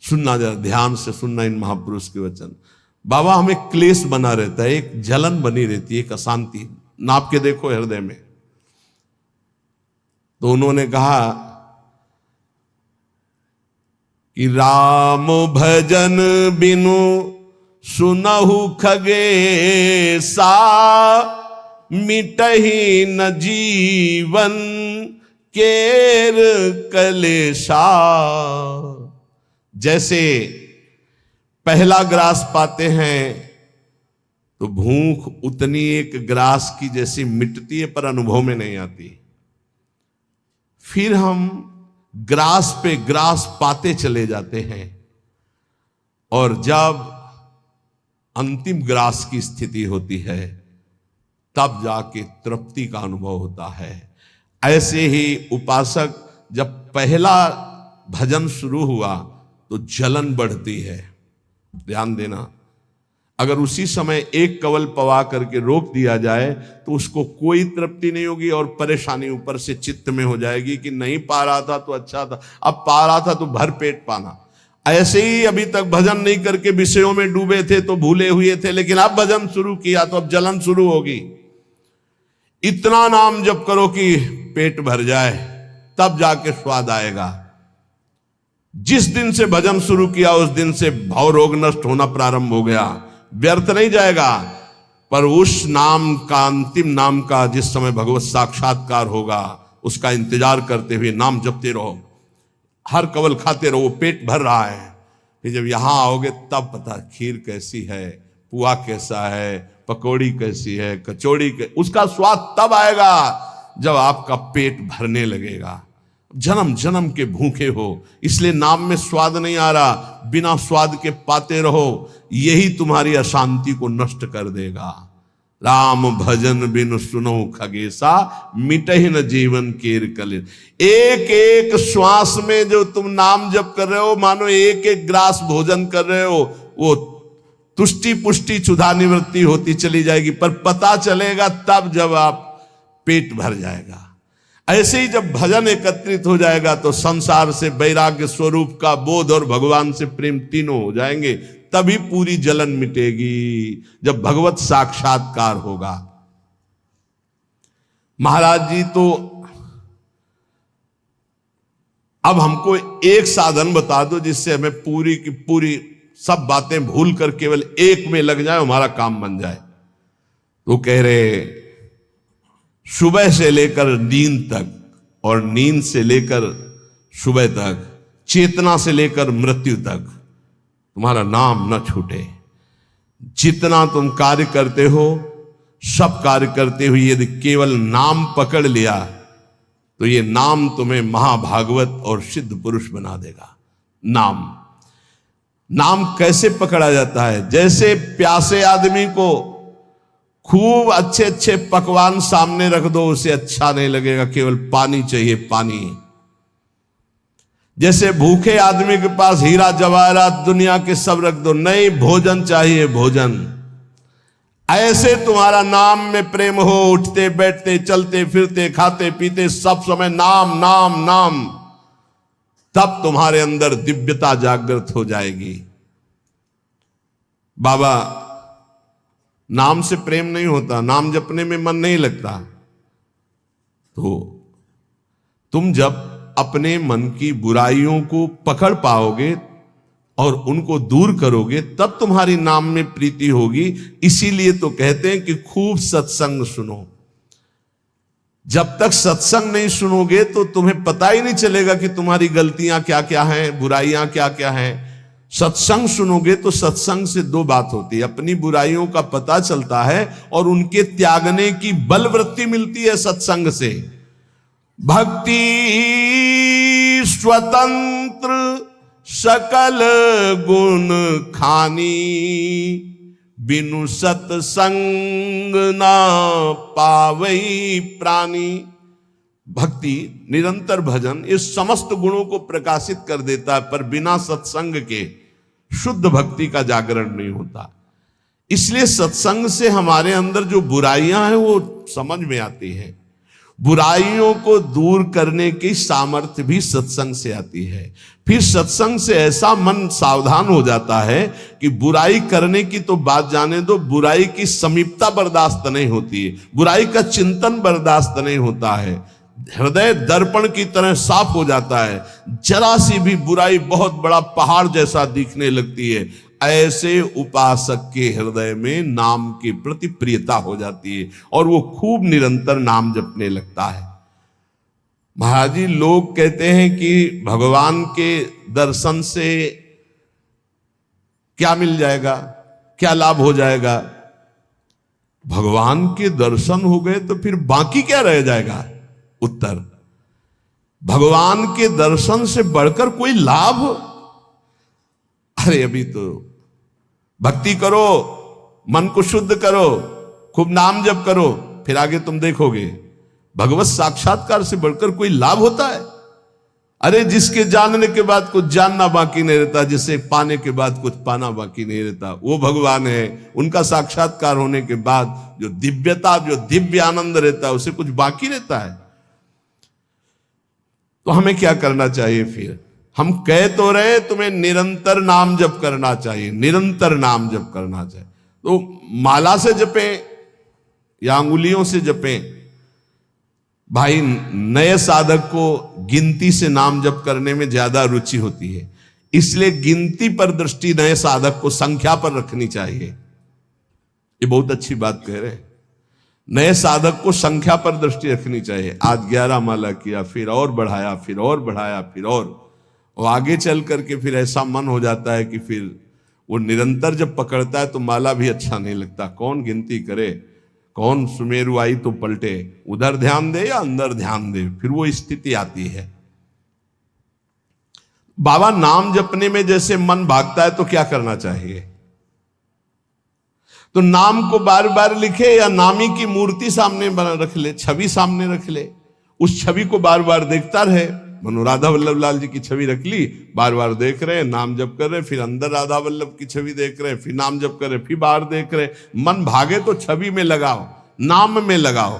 सुनना, जरा ध्यान से सुनना इन महापुरुष के वचन। बाबा, हमें क्लेश बना रहता है, एक जलन बनी रहती है, एक अशांति, नाप के देखो हृदय में। तो उन्होंने कहा कि राम भजन बिनु सुनहु खगेसा, मिटहि न जीवन केर कलेशा। जैसे पहला ग्रास पाते हैं तो भूख उतनी एक ग्रास की जैसी मिटती है, पर अनुभव में नहीं आती। फिर हम ग्रास पे ग्रास पाते चले जाते हैं, और जब अंतिम ग्रास की स्थिति होती है तब जाके तृप्ति का अनुभव होता है। ऐसे ही उपासक जब पहला भजन शुरू हुआ तो जलन बढ़ती है। ध्यान देना, अगर उसी समय एक कवल पवा करके रोक दिया जाए तो उसको कोई तृप्ति नहीं होगी और परेशानी ऊपर से चित्त में हो जाएगी कि नहीं पा रहा था तो अच्छा था, अब पा रहा था तो भर पेट पाना। ऐसे ही अभी तक भजन नहीं करके विषयों में डूबे थे तो भूले हुए थे, लेकिन अब भजन शुरू किया तो अब जलन शुरू होगी। इतना नाम जप करो कि पेट भर जाए, तब जाके स्वाद आएगा। जिस दिन से भजन शुरू किया उस दिन से भव रोग नष्ट होना प्रारंभ हो गया। व्यर्थ नहीं जाएगा, पर उस नाम का, अंतिम नाम का, जिस समय भगवत साक्षात्कार होगा उसका इंतजार करते हुए नाम जपते रहो, हर कवल खाते रहो, पेट भर रहा है। फिर जब यहां आओगे तब पता खीर कैसी है, पुआ कैसा है, पकौड़ी कैसी है, कचौड़ी उसका स्वाद तब आएगा जब आपका पेट भरने लगेगा। जन्म जन्म के भूखे हो, इसलिए नाम में स्वाद नहीं आ रहा, बिना स्वाद के पाते रहो, यही तुम्हारी अशांति को नष्ट कर देगा। राम भजन बिनु सुनो खगेसा, मिटहि न जीवन केर कलेश। एक एक श्वास में जो तुम नाम जप कर रहे हो, मानो एक एक ग्रास भोजन कर रहे हो, वो तुष्टि पुष्टि क्षुधा निवृत्ति होती चली जाएगी, पर पता चलेगा तब जब आप पेट भर जाएगा। ऐसे ही जब भजन एकत्रित हो जाएगा तो संसार से वैराग्य स्वरूप का बोध और भगवान से प्रेम तीनों हो जाएंगे, तभी पूरी जलन मिटेगी, जब भगवत साक्षात्कार होगा। महाराज जी तो अब हमको एक साधन बता दो जिससे हमें पूरी की पूरी सब बातें भूल कर केवल एक में लग जाए, हमारा काम बन जाए। तो कह रहे सुबह से लेकर नींद तक और नींद से लेकर सुबह तक, चेतना से लेकर मृत्यु तक तुम्हारा नाम न छूटे। जितना तुम कार्य करते हो, सब कार्य करते हुए यदि केवल नाम पकड़ लिया तो ये नाम तुम्हें महाभागवत और सिद्ध पुरुष बना देगा। नाम कैसे पकड़ा जाता है? जैसे प्यासे आदमी को खूब अच्छे अच्छे पकवान सामने रख दो, उसे अच्छा नहीं लगेगा, केवल पानी चाहिए, पानी। जैसे भूखे आदमी के पास हीरा जवाहरात दुनिया के सब रख दो, नहीं, भोजन चाहिए, भोजन। ऐसे तुम्हारा नाम में प्रेम हो, उठते बैठते चलते फिरते खाते पीते सब समय नाम नाम नाम, तब तुम्हारे अंदर दिव्यता जागृत हो जाएगी। बाबा, नाम से प्रेम नहीं होता, नाम जपने में मन नहीं लगता, तो तुम जब अपने मन की बुराइयों को पकड़ पाओगे और उनको दूर करोगे तब तुम्हारी नाम में प्रीति होगी। इसीलिए तो कहते हैं कि खूब सत्संग सुनो। जब तक सत्संग नहीं सुनोगे तो तुम्हें पता ही नहीं चलेगा कि तुम्हारी गलतियां क्या क्या हैं, बुराइयां क्या क्या हैं। सत्संग सुनोगे तो सत्संग से दो बात होती है, अपनी बुराइयों का पता चलता है और उनके त्यागने की बलवृत्ति मिलती है सत्संग से। भक्ति स्वतंत्र सकल गुण खानी, बिनु सत्संग ना पावई प्राणी। भक्ति, निरंतर भजन इस समस्त गुणों को प्रकाशित कर देता है, पर बिना सत्संग के शुद्ध भक्ति का जागरण नहीं होता। इसलिए सत्संग से हमारे अंदर जो बुराइयां हैं वो समझ में आती हैं, बुराइयों को दूर करने की सामर्थ्य भी सत्संग से आती है। फिर सत्संग से ऐसा मन सावधान हो जाता है कि बुराई करने की तो बात जाने दो, बुराई की समीपता बर्दाश्त नहीं होती है, बुराई का चिंतन बर्दाश्त नहीं होता है। हृदय दर्पण की तरह साफ हो जाता है, जरा सी भी बुराई बहुत बड़ा पहाड़ जैसा दिखने लगती है। ऐसे उपासक के हृदय में नाम के प्रति प्रियता हो जाती है और वो खूब निरंतर नाम जपने लगता है। महाराज जी, लोग कहते हैं कि भगवान के दर्शन से क्या मिल जाएगा, क्या लाभ हो जाएगा? भगवान के दर्शन हो गए तो फिर बाकी क्या रह जाएगा? उत्तर, भगवान के दर्शन से बढ़कर कोई लाभ? अरे अभी तो भक्ति करो, मन को शुद्ध करो, खूब नाम जप करो, फिर आगे तुम देखोगे भगवत साक्षात्कार से बढ़कर कोई लाभ होता है? अरे जिसके जानने के बाद कुछ जानना बाकी नहीं रहता, जिसे पाने के बाद कुछ पाना बाकी नहीं रहता, वो भगवान है। उनका साक्षात्कार होने के बाद जो दिव्यता, जो दिव्य आनंद रहता है, उसे कुछ बाकी रहता है। तो हमें क्या करना चाहिए? फिर हम कह तो रहे तुम्हें निरंतर नाम जप करना चाहिए, निरंतर नाम जप करना चाहिए। तो माला से जपें या अंगुलियों से जपें? भाई, नए साधक को गिनती से नाम जप करने में ज्यादा रुचि होती है, इसलिए गिनती पर दृष्टि नए साधक को संख्या पर रखनी चाहिए। ये बहुत अच्छी बात कह रहे हैं। नए साधक को संख्या पर दृष्टि रखनी चाहिए। आज 11 माला किया, फिर और बढ़ाया, फिर और बढ़ाया, फिर और आगे चल करके फिर ऐसा मन हो जाता है कि फिर वो निरंतर जब पकड़ता है तो माला भी अच्छा नहीं लगता। कौन गिनती करे, कौन सुमेरु आई तो पलटे, उधर ध्यान दे या अंदर ध्यान दे, फिर वो स्थिति आती है। बाबा, नाम जपने में जैसे मन भागता है तो क्या करना चाहिए? तो नाम को बार बार लिखे या नामी की मूर्ति सामने बना रख ले, छवि सामने रख ले, उस छवि को बार बार देखता रहे। मनो राधा वल्लभ लाल जी की छवि रख ली, बार बार देख रहे हैं, नाम जप कर रहे, फिर अंदर राधा वल्लभ की छवि देख रहे हैं, फिर नाम जप कर रहे, फिर बाहर देख रहे। मन भागे तो छवि में लगाओ, नाम में लगाओ।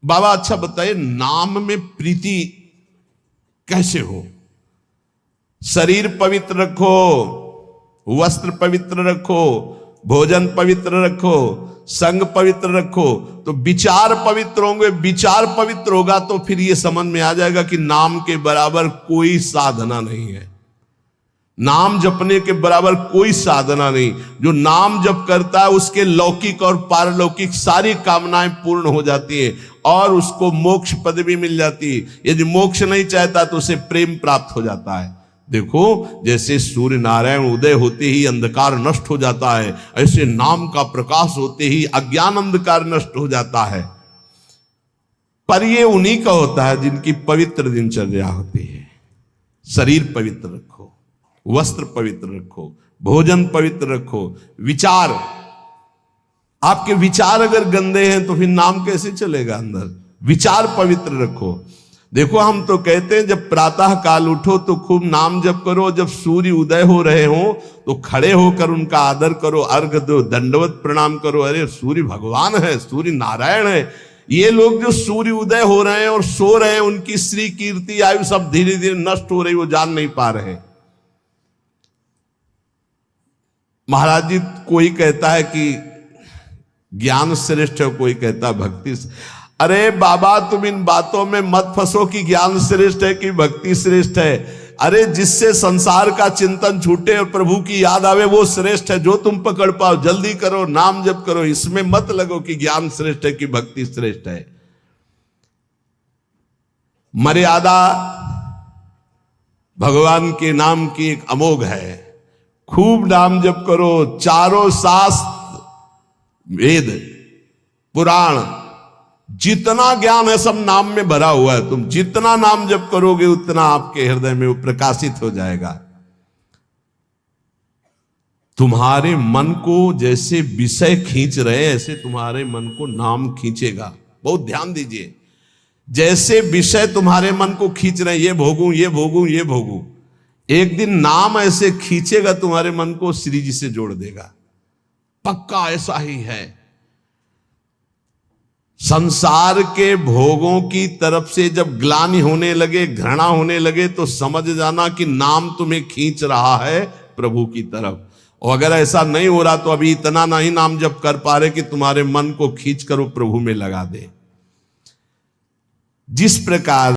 बाबा, अच्छा बताइए, नाम में प्रीति कैसे हो? शरीर पवित्र रखो, वस्त्र पवित्र रखो, भोजन पवित्र रखो, संग पवित्र रखो, तो विचार पवित्र होंगे। विचार पवित्र होगा तो फिर ये समझ में आ जाएगा कि नाम के बराबर कोई साधना नहीं है, नाम जपने के बराबर कोई साधना नहीं। जो नाम जप करता है उसके लौकिक और पारलौकिक सारी कामनाएं पूर्ण हो जाती है और उसको मोक्ष पदवी मिल जाती है। यदि मोक्ष नहीं चाहता तो उसे प्रेम प्राप्त हो जाता है। देखो, जैसे सूर्य नारायण उदय होते ही अंधकार नष्ट हो जाता है, ऐसे नाम का प्रकाश होते ही अज्ञान अंधकार नष्ट हो जाता है। पर ये उन्हीं का होता है जिनकी पवित्र दिनचर्या होती है। शरीर पवित्र रखो, वस्त्र पवित्र रखो, भोजन पवित्र रखो, विचार, आपके विचार अगर गंदे हैं तो फिर नाम कैसे चलेगा अंदर? विचार पवित्र रखो। देखो, हम तो कहते हैं जब प्रातः काल उठो तो खूब नाम जप करो, जब सूर्य उदय हो रहे हो तो खड़े होकर उनका आदर करो, अर्घ दो, दंडवत प्रणाम करो। अरे सूर्य भगवान है, सूर्य नारायण है। ये लोग जो सूर्य उदय हो रहे हैं और सो रहे हैं, उनकी श्री कीर्ति आयु सब धीरे धीरे नष्ट हो रही, वो जान नहीं पा रहे। महाराज जी, कोई कहता है कि ज्ञान श्रेष्ठ है, कोई कहता है भक्ति। अरे बाबा, तुम इन बातों में मत फंसो कि ज्ञान श्रेष्ठ है कि भक्ति श्रेष्ठ है। अरे जिससे संसार का चिंतन छूटे और प्रभु की याद आवे वो श्रेष्ठ है। जो तुम पकड़ पाओ जल्दी करो, नाम जप करो, इसमें मत लगो कि ज्ञान श्रेष्ठ है कि भक्ति श्रेष्ठ है। मर्यादा भगवान के नाम की एक अमोघ है। खूब नाम जप करो, चारों शास्त्र, वेद, पुराण, जितना ज्ञान है सब नाम में भरा हुआ है। तुम जितना नाम जप करोगे उतना आपके हृदय में वो प्रकाशित हो जाएगा। तुम्हारे मन को जैसे विषय खींच रहे हैं ऐसे तुम्हारे मन को नाम खींचेगा। बहुत ध्यान दीजिए, जैसे विषय तुम्हारे मन को खींच रहे हैं, ये भोगूं, ये भोगूं, ये भोगूं, एक दिन नाम ऐसे खींचेगा तुम्हारे मन को, श्री जी से जोड़ देगा। पक्का ऐसा ही है। संसार के भोगों की तरफ से जब ग्लानि होने लगे, घृणा होने लगे, तो समझ जाना कि नाम तुम्हें खींच रहा है प्रभु की तरफ। और अगर ऐसा नहीं हो रहा तो अभी इतना नहीं नाम जप कर पा रहे कि तुम्हारे मन को खींच कर वो प्रभु में लगा दे। जिस प्रकार